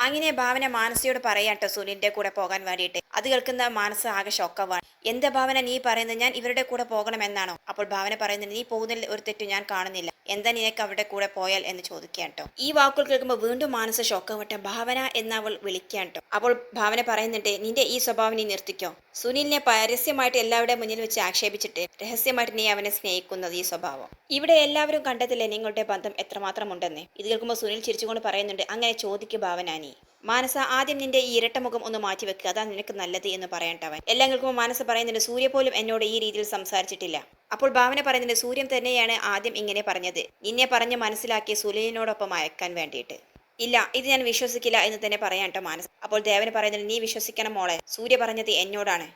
അങ്ങനെ ഭാവന മാനസയോട് പറയാട്ടോ സുനിലിന്റെ കൂടെ പോകാൻ വേണ്ടിയിട്ട്. അത് കേൾക്കുന്ന മാനസ ആകെ ഷോക്കവാണ്. എന്താ ഭാവന നീ പറയുന്നത്? ഞാൻ ഇവരുടെ കൂടെ പോകണമെന്നാണോ? അപ്പോൾ ഭാവന പറയുന്നത് നീ പോകുന്നതിൽ ഒരു തെറ്റും ഞാൻ കാണുന്നില്ല. എന്താ നിനക്ക് അവരുടെ കൂടെ പോയാൽ എന്ന് ചോദിക്കാട്ടോ. ഈ വാക്കുകൾ കേൾക്കുമ്പോൾ വീണ്ടും മാനസ ഷോക്കവട്ടെ. ഭാവന എന്നവൾ വിളിക്കാട്ടോ. അപ്പോൾ ഭാവന പറയുന്നുണ്ട് നിന്റെ ഈ സ്വഭാവം നീ നിർത്തിക്കോ. സുനിലിനെ പരസ്യമായിട്ട് എല്ലാവരുടെ മുന്നിൽ വെച്ച് ആക്ഷേപിച്ചിട്ട് രഹസ്യമായിട്ട് നീ അവനെ സ്നേഹിക്കുന്നത് ഈ സ്വഭാവം. ഇവിടെ എല്ലാവരും കണ്ടതില്ലേ നിങ്ങളുടെ ബന്ധം എത്രമാത്രം ഉണ്ടെന്ന്. ഇത് കേൾക്കുമ്പോൾ സുനിൽ ചിരിച്ചുകൊണ്ട് പറയുന്നുണ്ട് അങ്ങനെ ചോദിക്ക് ഭാവന നീ. മാനസ ആദ്യം നിന്റെ ഈ ഇരട്ട മുഖം ഒന്ന് മാറ്റി വെക്കുക, അതാ നിനക്ക് നല്ലത് എന്ന് പറയണ്ടവൻ. എല്ലാം കേൾക്കുമ്പോൾ മാനസ പറയുന്നുണ്ട് സൂര്യ പോലും എന്നോട് ഈ രീതിയിൽ സംസാരിച്ചിട്ടില്ല. അപ്പോൾ ഭാവന പറയുന്നുണ്ട് സൂര്യൻ തന്നെയാണ് ആദ്യം ഇങ്ങനെ പറഞ്ഞത്, നിന്നെ പറഞ്ഞ് മനസ്സിലാക്കി സുനിലിനോടൊപ്പം അയക്കാൻ വേണ്ടിയിട്ട്. ഇല്ല ഇത് ഞാൻ വിശ്വസിക്കില്ല എന്ന് തന്നെ പറയാട്ടോ മാനസ. അപ്പോൾ ദേവന് പറയുന്നുണ്ട് നീ വിശ്വസിക്കണം മോളെ, സൂര്യ പറഞ്ഞത് എന്നോടാണ്.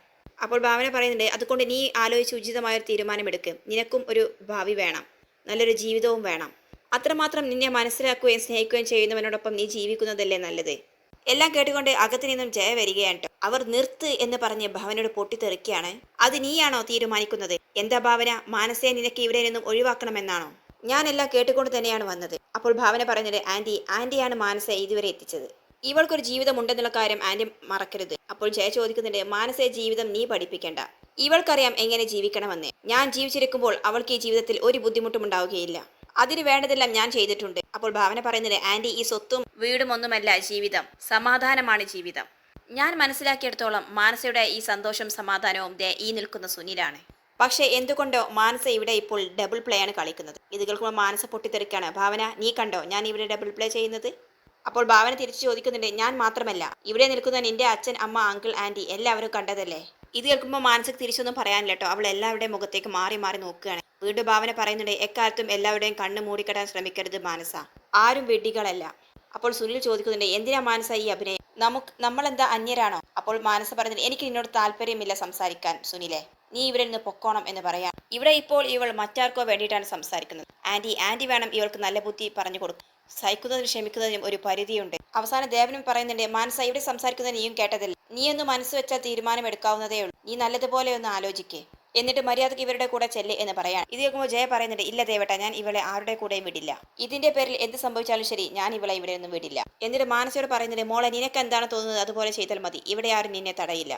അപ്പോൾ ഭാവന പറയുന്നുണ്ട് അതുകൊണ്ട് നീ ആലോചിച്ച് ഉചിതമായ ഒരു തീരുമാനമെടുക്കും. നിനക്കും ഒരു ഭാവി വേണം, നല്ലൊരു ജീവിതവും വേണം. അത്രമാത്രം നിന്നെ മനസ്സിലാക്കുകയും സ്നേഹിക്കുകയും ചെയ്യുന്നവനോടൊപ്പം നീ ജീവിക്കുന്നതല്ലേ നല്ലത്. എല്ലാം കേട്ടുകൊണ്ട് അകത്തു നിന്നും ജയ വരികയാണ്. അവർ നിർത്ത് എന്ന് പറഞ്ഞ് ഭാവനയോട് പൊട്ടിത്തെറിക്കുകയാണ്. അത് നീയാണോ തീരുമാനിക്കുന്നത്? എന്താ ഭാവന, മാനസയെ നിനക്ക് ഇവിടെ നിന്നും ഒഴിവാക്കണമെന്നാണോ? ഞാനെല്ലാം കേട്ടുകൊണ്ട് തന്നെയാണ് വന്നത്. അപ്പോൾ ഭാവന പറഞ്ഞത് ആന്റിയാണ് മാനസയെ ഇതുവരെ എത്തിച്ചത്. ഇവൾക്കൊരു ജീവിതം ഉണ്ടെന്നുള്ള കാര്യം ആന്റി മറക്കരുത്. അപ്പോൾ ജയ ചോദിക്കുന്നുണ്ട് മാനസയെ ജീവിതം നീ പഠിപ്പിക്കേണ്ട, ഇവൾക്കറിയാം എങ്ങനെ ജീവിക്കണമെന്ന്. ഞാൻ ജീവിച്ചിരിക്കുമ്പോൾ അവൾക്ക് ഈ ജീവിതത്തിൽ ഒരു ബുദ്ധിമുട്ടും ഉണ്ടാവുകയില്ല. അതിന് വേണ്ടതെല്ലാം ഞാൻ ചെയ്തിട്ടുണ്ട്. അപ്പോൾ ഭാവന പറയുന്നത് ആന്റി ഈ സ്വത്തും വീടും ഒന്നുമല്ല ജീവിതം, സമാധാനമാണ് ജീവിതം. ഞാൻ മനസ്സിലാക്കിയെടുത്തോളം മാനസയുടെ ഈ സന്തോഷം സമാധാനവും ഈ നിൽക്കുന്ന സുനിലാണ്. പക്ഷെ എന്തുകൊണ്ടോ മാനസ ഇവിടെ ഇപ്പോൾ ഡബിൾ പ്ലേ ആണ് കളിക്കുന്നത്. ഇത് കേൾക്കുമ്പോൾ മാനസ പൊട്ടിത്തെറിക്കാണ്. ഭാവന നീ കണ്ടോ ഞാൻ ഇവിടെ ഡബിൾ പ്ലേ ചെയ്യുന്നത്? അപ്പോൾ ഭാവന തിരിച്ചു ചോദിക്കുന്നുണ്ട് ഞാൻ മാത്രമല്ല, ഇവിടെ നിൽക്കുന്ന നിന്റെ അച്ഛൻ, അമ്മ, അങ്കിൾ, ആന്റി എല്ലാവരും കണ്ടതല്ലേ. ഇത് കേൾക്കുമ്പോൾ മാനസക്ക് തിരിച്ചൊന്നും പറയാനില്ല കേട്ടോ. അവൾ എല്ലാവരുടെയും മുഖത്തേക്ക് മാറി മാറി നോക്കുകയാണ്. വീണ്ടും ഭാവന പറയുന്നുണ്ട് എക്കാലത്തും എല്ലാവരുടെയും കണ്ണ് മൂടിക്കെട്ടാൻ ശ്രമിക്കരുത് മാനസ, ആരും വെഡികളല്ല. അപ്പോൾ സുനിൽ ചോദിക്കുന്നുണ്ട് എന്തിനാ മാനസ ഈ അഭിനയം, നമ്മളെന്താ അന്യരാണോ? അപ്പോൾ മാനസ പറയുന്നുണ്ട് എനിക്ക് നിന്നോട് താല്പര്യമില്ല സംസാരിക്കാൻ സുനിലെ, നീ ഇവിടെ നിന്ന് പൊക്കോണം എന്ന് പറയാം. ഇവിടെ ഇപ്പോൾ ഇവൾ മറ്റാർക്കോ വേണ്ടിയിട്ടാണ് സംസാരിക്കുന്നത്. ആന്റി വേണം ഇവൾക്ക് നല്ല ബുദ്ധി പറഞ്ഞു കൊടുക്കും. സഹിക്കുന്നതിനും ക്ഷമിക്കുന്നതിനും ഒരു പരിധിയുണ്ട്. അവസാനം ദേവനും പറയുന്നുണ്ട് മാനസ ഇവിടെ സംസാരിക്കുന്നത് നീയും കേട്ടതല്ലേ, നീ ഒന്ന് മനസ്സ് വെച്ചാൽ തീരുമാനം എടുക്കാവുന്നതേ ഉള്ളൂ. നീ നല്ലതുപോലെ ഒന്ന് ആലോചിക്കേ, എന്നിട്ട് മര്യാദക്ക് ഇവരുടെ കൂടെ ചെല്ല് എന്ന് പറയാൻ. ഇത് കേൾക്കുമ്പോൾ ജയ പറയുന്നുണ്ട് ഇല്ല ദേവട്ട, ഞാൻ ഇവളെ ആരുടെ കൂടെയും വിടില്ല. ഇതിന്റെ പേരിൽ എന്ത് സംഭവിച്ചാലും ശരി ഞാൻ ഇവളെ ഇവിടെ ഒന്നും വിടില്ല. എന്നിട്ട് മാനസയോട് പറയുന്നുണ്ട് മോളെ നിനക്ക് എന്താണ് തോന്നുന്നത് അതുപോലെ ചെയ്താൽ മതി, ഇവിടെ ആരും നിന്നെ തടയില്ല.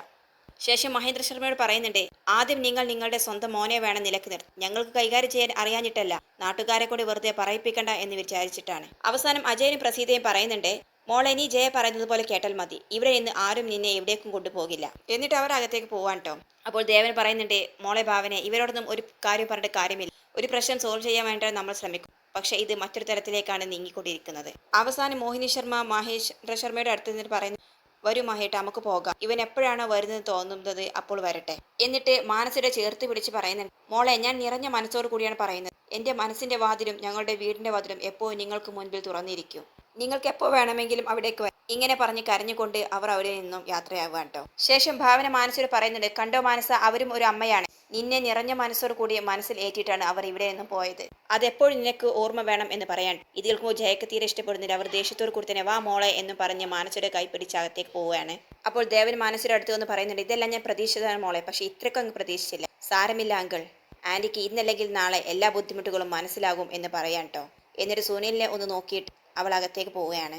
ശേഷം മഹേന്ദ്ര ശർമ്മയോട് പറയുന്നുണ്ട് ആദ്യം നിങ്ങൾ നിങ്ങളുടെ സ്വന്തം മോനെ വേണം നിലക്ക് നിർത്തി, ഞങ്ങൾക്ക് കൈകാര്യം ചെയ്യാൻ അറിയാഞ്ഞിട്ടല്ല, നാട്ടുകാരെ കൂടി വെറുതെ പറയിപ്പിക്കണ്ട എന്ന് വിചാരിച്ചിട്ടാണ്. അവസാനം അജയനും പ്രസീതയും പറയുന്നുണ്ട് മോളെ നീ ജയ പറയുന്നത് പോലെ കേട്ടാൽ മതി, ഇവിടെ നിന്ന് ആരും നിന്നെ എവിടേക്കും കൊണ്ടുപോകില്ല. എന്നിട്ട് അവർ അകത്തേക്ക് പോവാൻ കേട്ടോ. അപ്പോൾ ദേവൻ പറയുന്നുണ്ട് മോളെ ഭാവനെ ഇവരോടൊന്നും ഒരു കാര്യം പറഞ്ഞിട്ട് കാര്യമില്ല, ഒരു പ്രശ്നം സോൾവ് ചെയ്യാൻ വേണ്ടി നമ്മൾ ശ്രമിക്കും, പക്ഷെ ഇത് മറ്റൊരു തരത്തിലേക്കാണ് നീങ്ങിക്കൊണ്ടിരിക്കുന്നത്. അവസാനം മോഹിനി ശർമ്മ മഹേന്ദ്ര ശർമ്മയുടെ അടുത്ത് നിന്നിട്ട് പറയുന്നു വരൂ മഹേട്ട നമുക്ക് പോകാം, ഇവൻ എപ്പോഴാണോ വരുന്നത് തോന്നുന്നത് അപ്പോൾ വരട്ടെ. എന്നിട്ട് മാനസയുടെ ചേർത്ത് പിടിച്ച് പറയുന്നുണ്ട് മോളെ ഞാൻ നിറഞ്ഞ മനസ്സോട് കൂടിയാണ് പറയുന്നത്, എന്റെ മനസ്സിന്റെ വാതിലും ഞങ്ങളുടെ വീടിന്റെ വാതിലും എപ്പോഴും നിങ്ങൾക്ക് മുൻപിൽ തുറന്നിരിക്കും, നിങ്ങൾക്ക് എപ്പോ വേണമെങ്കിലും അവിടേക്ക് വരാം. ഇങ്ങനെ പറഞ്ഞ് കരഞ്ഞുകൊണ്ട് അവർ അവിടെ നിന്നും യാത്രയാവുക കേട്ടോ. ശേഷം ഭാവന മാനസോട് പറയുന്നുണ്ട് കണ്ടോ മാനസ, അവരും ഒരു അമ്മയാണ്, നിന്നെ നിറഞ്ഞ മനസ്സോട് കൂടി മനസ്സിൽ ഏറ്റിട്ടാണ് അവർ ഇവിടെ നിന്നും പോയത്, അതെപ്പോഴും നിനക്ക് ഓർമ്മ വേണം എന്ന് പറയാൻ. ഇത് കേൾക്കുമ്പോൾ ജയക്ക് തീരെ ഇഷ്ടപ്പെടുന്നില്ല. അവർ ദേഷ്യത്തോട് കൂടി തന്നെ വാ മോളെ എന്ന് പറഞ്ഞ് മാനസയുടെ കൈ പിടിച്ച് അകത്തേക്ക് പോവുകയാണ്. അപ്പോൾ ദേവൻ മാനസയുടെ അടുത്ത് വന്ന് പറയുന്നുണ്ട് ഇതെല്ലാം ഞാൻ പ്രതീക്ഷിച്ചതാണ് മോളെ, പക്ഷെ ഇത്രയ്ക്കും അങ്ങ് പ്രതീക്ഷിച്ചില്ല. സാരമില്ല അങ്കിൾ, ആന്റിക്ക് ഇന്നല്ലെങ്കിൽ നാളെ എല്ലാ ബുദ്ധിമുട്ടുകളും മനസ്സിലാകും എന്ന് പറയാൻ കേട്ടോ. എന്നിട്ട് സുനിലിനെ ഒന്ന് നോക്കിയിട്ട് അവൾ അകത്തേക്ക് പോവുകയാണ്.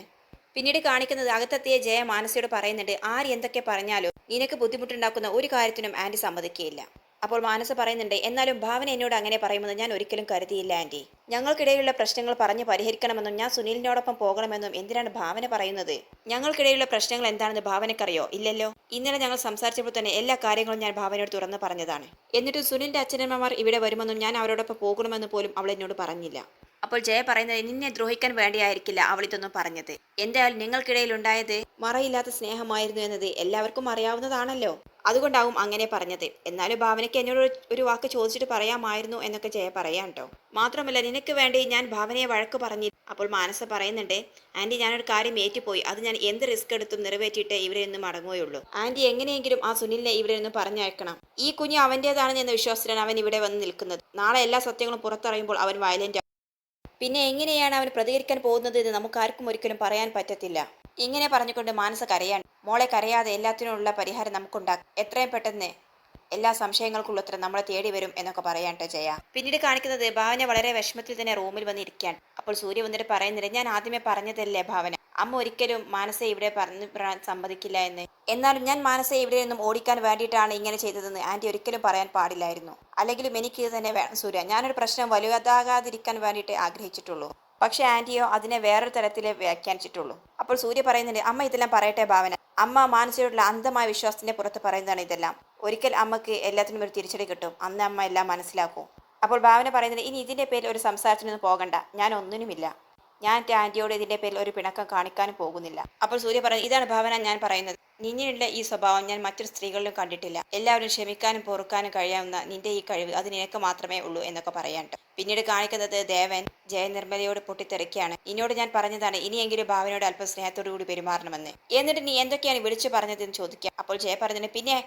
പിന്നീട് കാണിക്കുന്നത് അകത്തെത്തിയ ജയ മാനസയോട് പറയുന്നുണ്ട് ആര് എന്തൊക്കെ പറഞ്ഞാലോ നിനക്ക് ബുദ്ധിമുട്ടുണ്ടാക്കുന്ന ഒരു കാര്യത്തിനും ആന്റി സമ്മതിക്കുകയില്ല. അപ്പോൾ മാനസ പറയുന്നുണ്ട് എന്നാലും ഭാവന എന്നോട് അങ്ങനെ പറയുമെന്ന് ഞാൻ ഒരിക്കലും കരുതിയില്ല ആന്റി, ഞങ്ങൾക്കിടയിലുള്ള പ്രശ്നങ്ങൾ പറഞ്ഞ് പരിഹരിക്കണമെന്നും ഞാൻ സുനിലിനോടൊപ്പം പോകണമെന്നും എന്തിനാണ് ഭാവന പറയുന്നത്? ഞങ്ങൾക്കിടയിലുള്ള പ്രശ്നങ്ങൾ എന്താണെന്ന് ഭാവനക്കറിയോ? ഇല്ലല്ലോ. ഇന്നലെ ഞങ്ങൾ സംസാരിച്ചപ്പോൾ തന്നെ എല്ലാ കാര്യങ്ങളും ഞാൻ ഭാവനയോട് തുറന്ന് പറഞ്ഞതാണ്. എന്നിട്ടും സുനിലിന്റെ അച്ഛനമ്മമാർ ഇവിടെ വരുമെന്നും ഞാൻ അവരോടൊപ്പം പോകണമെന്ന് പോലും അവൾ എന്നോട് പറഞ്ഞില്ല. അപ്പോൾ ജയ പറയുന്നത് നിന്നെ ദ്രോഹിക്കാൻ വേണ്ടിയായിരിക്കില്ല അവൾ ഇതൊന്നും പറഞ്ഞത്, എന്തായാലും നിങ്ങൾക്കിടയിൽ ഉണ്ടായത് മറയില്ലാത്ത സ്നേഹമായിരുന്നു എന്നത് എല്ലാവർക്കും അറിയാവുന്നതാണല്ലോ, അതുകൊണ്ടാവും അങ്ങനെ പറഞ്ഞത്. എന്നാലും ഭാവനയ്ക്ക് എന്നോട് ഒരു വാക്ക് ചോദിച്ചിട്ട് പറയാമായിരുന്നു എന്നൊക്കെ ജയ പറയാം കേട്ടോ. മാത്രമല്ല നിനക്ക് വേണ്ടി ഞാൻ ഭാവനയെ വഴക്ക് പറഞ്ഞു. അപ്പോൾ മാനസ പറയുന്നുണ്ട് ആന്റി ഞാനൊരു കാര്യം ഏറ്റുപോയി, അത് ഞാൻ എന്ത് റിസ്ക് എടുത്തും നിറവേറ്റിയിട്ട് ഇവിടെ നിന്ന് മടങ്ങുകയുള്ളൂ. ആന്റി എങ്ങനെയെങ്കിലും ആ സുനിലിനെ ഇവിടെ നിന്ന് പറഞ്ഞയക്കണം. ഈ കുഞ്ഞ് അവൻ്റേതാണെന്ന് എന്ന വിശ്വാസത്തിലാണ് അവൻ ഇവിടെ വന്ന് നിൽക്കുന്നത്. നാളെ എല്ലാ സത്യങ്ങളും പുറത്തറിയുമ്പോൾ അവൻ വയലന്റ്. പിന്നെ എങ്ങനെയാണ് അവൻ പ്രതികരിക്കാൻ പോകുന്നത് എന്ന് നമുക്കാർക്കും ഒരിക്കലും പറയാൻ പറ്റത്തില്ല. ഇങ്ങനെ പറഞ്ഞുകൊണ്ട് മാനസ കരയാണ്. മോളെ കരയാതെ എല്ലാത്തിനുള്ള പരിഹാരം നമുക്കുണ്ടാക്കാം, എത്രയും പെട്ടെന്ന് എല്ലാ സംശയങ്ങൾക്കുള്ള ഉത്തരം നമ്മളെ തേടി വരും എന്നൊക്കെ പറയാട്ടെ ജയ. പിന്നീട് കാണിക്കുന്നത് ഭാവന വളരെ വിഷമത്തിൽ തന്നെ റൂമിൽ വന്നിരിക്കുകയാണ്. അപ്പോൾ സൂര്യ വന്നിട്ട് പറയുന്നില്ല ഞാൻ ആദ്യമേ പറഞ്ഞതല്ലേ ഭാവന, അമ്മ ഒരിക്കലും മാനസയെ ഇവിടെ പറഞ്ഞു സമ്മതിക്കില്ല എന്ന്. എന്നാലും ഞാൻ മാനസയെ ഇവിടെ നിന്നും ഓടിക്കാൻ വേണ്ടിയിട്ടാണ് ഇങ്ങനെ ചെയ്തതെന്ന് ആന്റി ഒരിക്കലും പറയാൻ പാടില്ലായിരുന്നു. അല്ലെങ്കിലും എനിക്ക് ഇത് തന്നെ വേണം സൂര്യ. ഞാനൊരു പ്രശ്നം വലുതാകാതിരിക്കാൻ വേണ്ടിയിട്ട് ആഗ്രഹിച്ചിട്ടുള്ളൂ. പക്ഷെ ആന്റിയോ അതിനെ വേറൊരു തരത്തിലെ വ്യാഖ്യാനിച്ചിട്ടുള്ളൂ. അപ്പോൾ സൂര്യ പറയുന്നുണ്ട്, അമ്മ ഇതെല്ലാം പറയട്ടെ ഭാവന. അമ്മ മാനസയോടുള്ള അന്ധമായ വിശ്വാസത്തിന്റെ പുറത്ത് പറയുന്നതാണ് ഇതെല്ലാം. ഒരിക്കൽ അമ്മക്ക് എല്ലാത്തിനും ഒരു തിരിച്ചടി കിട്ടും. അന്ന് അമ്മ എല്ലാം മനസ്സിലാക്കും. അപ്പോൾ ഭാവന പറയുന്നത്, ഇനി ഇതിന്റെ പേരിൽ ഒരു സംസാരത്തിനൊന്നും പോകണ്ട. ഞാൻ ഒന്നിനുമില്ല. ഞാൻ എൻ്റെ ആന്റിയോട് ഇതിന്റെ പേരിൽ ഒരു പിണക്കം കാണിക്കാനും പോകുന്നില്ല. അപ്പോൾ സൂര്യ പറയുന്നത്, ഇതാണ് ഭാവന ഞാൻ പറയുന്നത്. നിന്നിലുള്ള ഈ സ്വഭാവം ഞാൻ മറ്റൊരു സ്ത്രീകളിലും കണ്ടിട്ടില്ല. എല്ലാവരും ക്ഷമിക്കാനും പൊറുക്കാനും കഴിയാവുന്ന നിന്റെ ഈ കഴിവ് അത് നിനക്ക് മാത്രമേ ഉള്ളൂ എന്നൊക്കെ പറയാട്ടോ. പിന്നീട് കാണിക്കുന്നത് ദേവൻ ജയനിർമ്മലയോട് പൊട്ടിത്തെറിക്കുകയാണ്. നിന്നോട് ഞാൻ പറഞ്ഞതാണ് ഇനിയെങ്കിലും ഭാവനയോട് അല്പം സ്നേഹത്തോടു കൂടി പെരുമാറണമെന്ന്. എന്നിട്ട് നീ എന്തൊക്കെയാണ് വിളിച്ചു പറഞ്ഞതെന്ന് ചോദിക്കുക. അപ്പോൾ ജയ പറഞ്ഞത്, പിന്നെ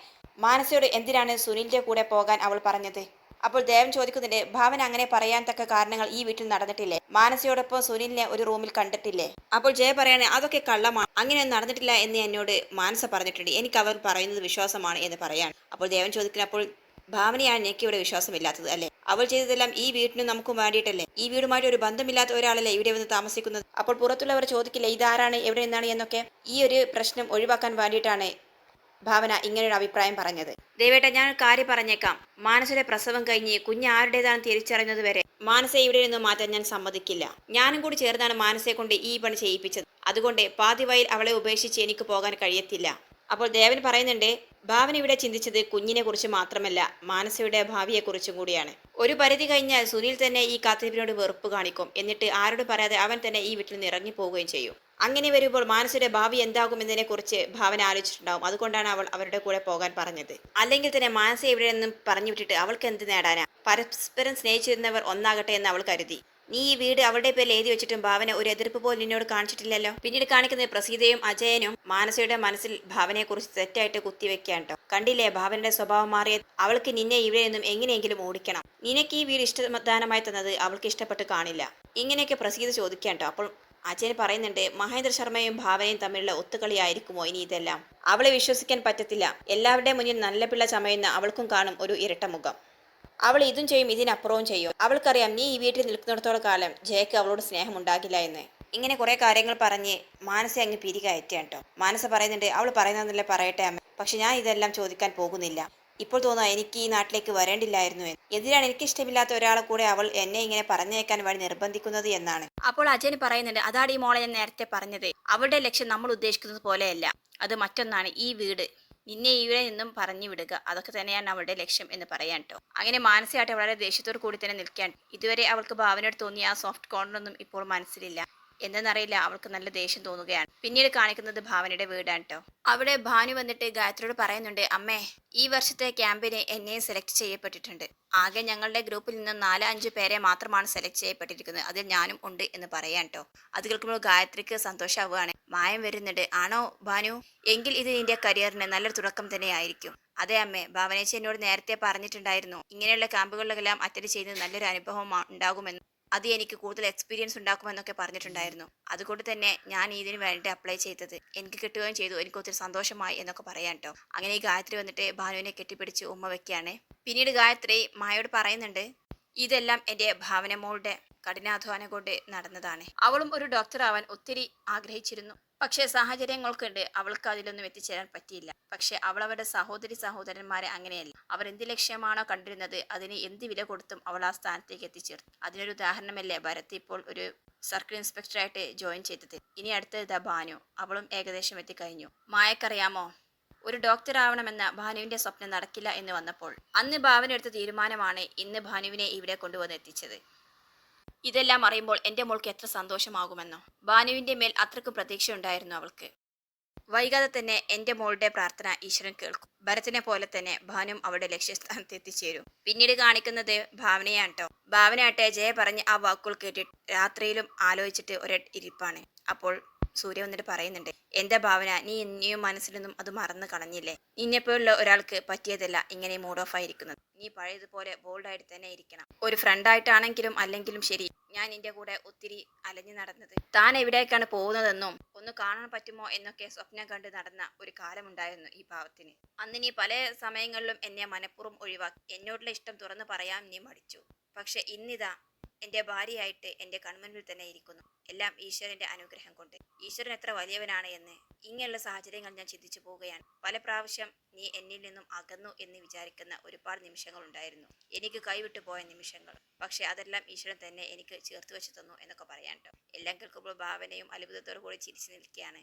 മാനസയോട് എന്തിനാണ് സുനിലിന്റെ കൂടെ പോകാൻ അവൾ പറഞ്ഞത്? അപ്പോൾ ദേവൻ ചോദിക്കുന്നുണ്ട്, ഭാവന അങ്ങനെ പറയാൻ തക്ക കാരണങ്ങൾ ഈ വീട്ടിൽ നടന്നിട്ടില്ലേ? മാനസയോടൊപ്പം സുനിലിനെ ഒരു റൂമിൽ കണ്ടിട്ടില്ലേ? അപ്പോൾ ജയ പറയാണ്, അതൊക്കെ കള്ളമാണ്, അങ്ങനെയൊന്നും നടന്നിട്ടില്ല എന്ന് എന്നോട് മാനസ പറഞ്ഞിട്ടുണ്ട്. എനിക്ക് അവർ പറയുന്നത് വിശ്വാസമാണ് എന്ന് പറയാണ്. അപ്പോൾ ദേവൻ ചോദിക്കുന്നത്, അപ്പോൾ ഭാവനയാണ് എനിക്ക് ഇവിടെ വിശ്വാസമില്ലാത്തത് അല്ലേ? അവൾ ചെയ്തതെല്ലാം ഈ വീട്ടിനും നമുക്കും വേണ്ടിയിട്ടല്ലേ? ഈ വീടുമായിട്ട് ഒരു ബന്ധമില്ലാത്ത ഒരാളല്ലേ ഇവിടെ വന്ന് താമസിക്കുന്നത്? അപ്പോൾ പുറത്തുള്ളവർ ചോദിക്കില്ലേ ഇതാരാണ്, എവിടെ നിന്നാണ് എന്നൊക്കെ? ഈ ഒരു പ്രശ്നം ഒഴിവാക്കാൻ വേണ്ടിയിട്ടാണ് ഭാവന ഇങ്ങനൊരു അഭിപ്രായം പറഞ്ഞത്. ദേവേട്ട, ഞാൻ ഒരു കാര്യം പറഞ്ഞേക്കാം. മാനസയുടെ പ്രസവം കഴിഞ്ഞ് കുഞ്ഞ് ആരുടേതാണെന്ന് തിരിച്ചറിയുന്നത് വരെ മാനസയെ ഇവിടെ നിന്ന് മാറ്റാൻ ഞാൻ സമ്മതിക്കില്ല. ഞാനും കൂടി ചേർന്നാണ് മാനസയെ കൊണ്ട് ഈ പണി ചെയ്യിപ്പിച്ചത്. അതുകൊണ്ട് പാതി വഴിയിൽ അവളെ ഉപേക്ഷിച്ച് എനിക്ക് പോകാൻ കഴിയത്തില്ല. അപ്പോൾ ദേവൻ പറയുന്നുണ്ട്, ഭാവന ഇവിടെ ചിന്തിച്ചത് കുഞ്ഞിനെ കുറിച്ച് മാത്രമല്ല മാനസയുടെ ഭാവിയെക്കുറിച്ചും കൂടിയാണ്. ഒരു പരിധി കഴിഞ്ഞാൽ സുനിൽ തന്നെ ഈ കാത്തിരിപ്പിനോട് വെറുപ്പ് കാണിക്കും. എന്നിട്ട് ആരോട് പറയാതെ അവൻ തന്നെ ഈ വീട്ടിൽ നിന്ന് ഇറങ്ങി പോവുകയും ചെയ്യും. അങ്ങനെ വരുമ്പോൾ മാനസയുടെ ഭാവി എന്താകുമെന്നതിനെ കുറിച്ച് ഭാവന ആലോചിച്ചിട്ടുണ്ടാവും. അതുകൊണ്ടാണ് അവൾ അവരുടെ കൂടെ പോകാൻ പറഞ്ഞത്. അല്ലെങ്കിൽ തന്നെ മാനസ ഇവിടെ നിന്നും പറഞ്ഞു വിട്ടിട്ട് അവൾക്ക് എന്ത് നേടാനാ? പരസ്പരം സ്നേഹിച്ചിരുന്നവർ ഒന്നാകട്ടെ എന്ന് അവൾ കരുതി. നീ ഈ വീട് അവളുടെ പേരിൽ എഴുതി വെച്ചിട്ടും ഭാവന ഒരു എതിർപ്പ് പോലും നിന്നോട് കാണിച്ചിട്ടില്ലല്ലോ. പിന്നീട് കാണിക്കുന്നത് പ്രസീതയും അജയനും മാനസയുടെ മനസ്സിൽ ഭാവനയെക്കുറിച്ച് തെറ്റായിട്ട് കുത്തിവെക്കാട്ടോ. കണ്ടില്ലേ ഭാവനയുടെ സ്വഭാവം മാറിയത്? അവൾക്ക് നിന്നെ ഇവിടെ നിന്നും എങ്ങനെയെങ്കിലും ഓടിക്കണം. നിനക്ക് ഈ വീട് ഇഷ്ടദാനമായി തന്നത് അവൾക്ക് ഇഷ്ടപ്പെട്ട് കാണില്ല. ഇങ്ങനെയൊക്കെ പ്രസീത ചോദിക്കാട്ടോ. അപ്പോൾ അജയൻ പറയുന്നുണ്ട്, മഹേന്ദ്ര ശർമ്മയും ഭാവനയും തമ്മിലുള്ള ഒത്തുകളിയായിരിക്കുമോ ഇനി ഇതെല്ലാം? അവളെ വിശ്വസിക്കാൻ പറ്റത്തില്ല. എല്ലാവരുടെയും മുന്നിൽ നല്ല പിള്ള ചമയുന്ന അവൾക്കും കാണും ഒരു ഇരട്ട മുഖം. അവൾ ഇതും ചെയ്യും ഇതിനപ്പുറവും ചെയ്യും. അവൾക്കറിയാം നീ ഈ വീട്ടിൽ നിൽക്കുന്നിടത്തോളം കാലം ജയക്ക് അവളോട് സ്നേഹം ഉണ്ടാകില്ല എന്ന്. ഇങ്ങനെ കുറെ കാര്യങ്ങൾ പറഞ്ഞ് മാനസ അങ്ങ് പിരികയറ്റാട്ടോ. മാനസ പറയുന്നുണ്ട്, അവൾ പറയുന്നതല്ലേ പറയട്ടെ അമ്മ, പക്ഷെ ഞാൻ ഇതെല്ലാം ചോദിക്കാൻ പോകുന്നില്ല. ഇപ്പോൾ തോന്നുക എനിക്ക് ഈ നാട്ടിലേക്ക് വരേണ്ടില്ലായിരുന്നു എന്ന്. എന്തിനാണ് എനിക്ക് ഇഷ്ടമില്ലാത്ത ഒരാളെ കൂടെ അവൾ എന്നെ ഇങ്ങനെ പറഞ്ഞേക്കാൻ വേണ്ടി നിർബന്ധിക്കുന്നത് എന്നാണ്. അപ്പോൾ അജയൻ പറയുന്നുണ്ട്, അതാണ് ഈ മോളെ ഞാൻ നേരത്തെ പറഞ്ഞത്. അവളുടെ ലക്ഷ്യം നമ്മൾ ഉദ്ദേശിക്കുന്നത് പോലെയല്ല, അത് മറ്റൊന്നാണ്. ഈ വീട് നിന്നെ ഇവിടെ നിന്നും പറഞ്ഞു വിടുക, അതൊക്കെ തന്നെയാണ് അവളുടെ ലക്ഷ്യം എന്ന് പറയാൻ കേട്ടോ. അങ്ങനെ മാനസികമായിട്ട് വളരെ ദേഷ്യത്തോടു കൂടി തന്നെ നിൽക്കാൻ. ഇതുവരെ അവൾക്ക് ഭാവനയോട് തോന്നിയ ആ സോഫ്റ്റ് കോർണറൊന്നും ഇപ്പോൾ മനസ്സിലില്ല. എന്തെന്നറിയില്ല, അവൾക്ക് നല്ല ദേഷ്യം തോന്നുകയാണ്. പിന്നീട് കാണിക്കുന്നത് ഭാവനയുടെ വീടാണ് കേട്ടോ. അവിടെ ഭാനു വന്നിട്ട് ഗായത്രിയോട് പറയുന്നുണ്ട്, അമ്മേ ഈ വർഷത്തെ ക്യാമ്പിന് എന്നെയും സെലക്ട് ചെയ്യപ്പെട്ടിട്ടുണ്ട്. ആകെ ഞങ്ങളുടെ ഗ്രൂപ്പിൽ നിന്ന് 4-5 പേരെ മാത്രമാണ് സെലക്ട് ചെയ്യപ്പെട്ടിരിക്കുന്നത്. അതിൽ ഞാനും ഉണ്ട് എന്ന് പറയാൻ കേട്ടോ. അത് കേൾക്കുമ്പോൾ ഗായത്രിക്ക് സന്തോഷമാവുകയാണ്. മായം വരുന്നുണ്ട്. ആണോ ഭാനു? എങ്കിൽ ഇത് നിന്റെ കരിയറിന് നല്ലൊരു തുടക്കം തന്നെയായിരിക്കും. അതെ അമ്മേ, ഭാവനേച്ചി എന്നോട് നേരത്തെ പറഞ്ഞിട്ടുണ്ടായിരുന്നു ഇങ്ങനെയുള്ള ക്യാമ്പുകളിലെല്ലാം അറ്റൻഡ് ചെയ്യുന്നത് നല്ലൊരു അനുഭവം ഉണ്ടാകുമെന്ന്. അത് എനിക്ക് കൂടുതൽ എക്സ്പീരിയൻസ് ഉണ്ടാക്കുമെന്നൊക്കെ പറഞ്ഞിട്ടുണ്ടായിരുന്നു. അതുകൊണ്ട് തന്നെ ഞാൻ ഇതിന് വേണ്ടി അപ്ലൈ ചെയ്തത്. എനിക്ക് കിട്ടുകയും ചെയ്തു. എനിക്ക് ഒത്തിരി സന്തോഷമായി എന്നൊക്കെ പറയാൻ കേട്ടോ. അങ്ങനെ ഈ ഗായത്രി വന്നിട്ട് ഭാനുവിനെ കെട്ടിപ്പിടിച്ച് ഉമ്മ വെക്കുകയാണ്. പിന്നീട് ഗായത്രി മായോട് പറയുന്നുണ്ട്, ഇതെല്ലാം എൻ്റെ ഭാവന മോളുടെ കഠിനാധ്വാനം കൊണ്ട് നടന്നതാണ്. അവളും ഒരു ഡോക്ടർ ആവാൻ ഒത്തിരി ആഗ്രഹിച്ചിരുന്നു. പക്ഷേ സാഹചര്യങ്ങൾക്കുണ്ട് അവൾക്ക് അതിലൊന്നും എത്തിച്ചേരാൻ പറ്റിയില്ല. പക്ഷെ അവൾ അവരുടെ സഹോദരന്മാരെ അങ്ങനെയല്ല. അവർ എന്ത് ലക്ഷ്യമാണോ കണ്ടിരുന്നത് അതിന് എന്ത് വില കൊടുത്തും അവൾ ആ സ്ഥാനത്തേക്ക് എത്തിച്ചേർന്നു. അതിനൊരു ഉദാഹരണമല്ലേ ഭരത് ഇപ്പോൾ ഒരു സർക്കിൾ ഇൻസ്പെക്ടറായിട്ട് ജോയിൻ ചെയ്തത്. ഇനി അടുത്തത് ഭാനു, അവളും ഏകദേശം എത്തിക്കഴിഞ്ഞു. മായക്കറിയാമോ, ഒരു ഡോക്ടർ ആവണമെന്ന ഭാനുവിന്റെ സ്വപ്നം നടക്കില്ല എന്ന് വന്നപ്പോൾ അന്ന് ഭാവന എടുത്ത തീരുമാനമാണ് ഇന്ന് ഭാനുവിനെ ഇവിടെ കൊണ്ടുവന്ന് എത്തിച്ചത്. ഇതെല്ലാം അറിയുമ്പോൾ എൻ്റെ മോൾക്ക് എത്ര സന്തോഷമാകുമെന്നോ. ഭാനുവിന്റെ മേൽ അത്രക്കും പ്രതീക്ഷ ഉണ്ടായിരുന്നു അവൾക്ക്. വൈകാതെ തന്നെ എൻ്റെ മോളുടെ പ്രാർത്ഥന ഈശ്വരൻ കേൾക്കും. ഭരത്തിനെ പോലെ തന്നെ ഭാനും അവളുടെ ലക്ഷ്യസ്ഥാനത്ത് എത്തിച്ചേരും. പിന്നീട് കാണിക്കുന്നത് ഭാവനയാണ് കേട്ടോ. ഭാവനയാട്ടെ ജയ പറഞ്ഞ് ആ വാക്കുകൾ കേട്ടിട്ട് രാത്രിയിലും ആലോചിച്ചിട്ട് ഇരിപ്പാണ്. അപ്പോൾ സൂര്യ വന്നിട്ട് പറയുന്നുണ്ട്, എന്താ ഭാവന, നീ ഇനിയും മനസ്സിലൊന്നും അത് മറന്നു കളഞ്ഞില്ലേ? നിന്നെപ്പോലുള്ള ഒരാൾക്ക് പറ്റിയതല്ല ഇങ്ങനെ മൂഡ് ഓഫ് ആയിരിക്കുന്നത്. നീ പഴയതുപോലെ ബോൾഡായിട്ട് തന്നെ ഇരിക്കണം. ഒരു ഫ്രണ്ടായിട്ടാണെങ്കിലും അല്ലെങ്കിലും ശരി, ഞാൻ നിന്റെ കൂടെ ഒത്തിരി അലഞ്ഞു നടന്നത്. താൻ എവിടേക്കാണ് പോകുന്നതെന്നും ഒന്ന് കാണാൻ പറ്റുമോ എന്നൊക്കെ സ്വപ്നം കണ്ട് നടന്ന ഒരു കാലമുണ്ടായിരുന്നു ഈ പാവത്തിന്. അന്ന് നീ പല സമയങ്ങളിലും എന്നെ മനഃപൂർവ്വം ഒഴിവാക്കി. എന്നോടുള്ള ഇഷ്ടം തുറന്നു പറയാൻ നീ മടിച്ചു. പക്ഷെ ഇന്നിതാ എൻ്റെ ഭാര്യയായിട്ട് എൻ്റെ കൺമുൻപിൽ തന്നെ ഇരിക്കുന്നു. എല്ലാം ഈശ്വരന്റെ അനുഗ്രഹം കൊണ്ട്. ഈശ്വരൻ എത്ര വലിയവനാണ് എന്ന് ഇങ്ങനെയുള്ള സാഹചര്യങ്ങൾ ഞാൻ ചിന്തിച്ചു പോവുകയാണ്. പല പ്രാവശ്യം നീ എന്നിൽ നിന്നും അകന്നു എന്ന് വിചാരിക്കുന്ന ഒരുപാട് നിമിഷങ്ങൾ ഉണ്ടായിരുന്നു, എനിക്ക് കൈവിട്ടു പോയ നിമിഷങ്ങൾ. പക്ഷെ അതെല്ലാം ഈശ്വരൻ തന്നെ എനിക്ക് ചേർത്ത് വെച്ച് തന്നു എന്നൊക്കെ പറയാൻ കേട്ടോ. എല്ലാം കേൾക്കുമ്പോൾ ഭാവനയും അത്ഭുതത്തോടു കൂടി ചിരിച്ചു നിൽക്കുകയാണ്.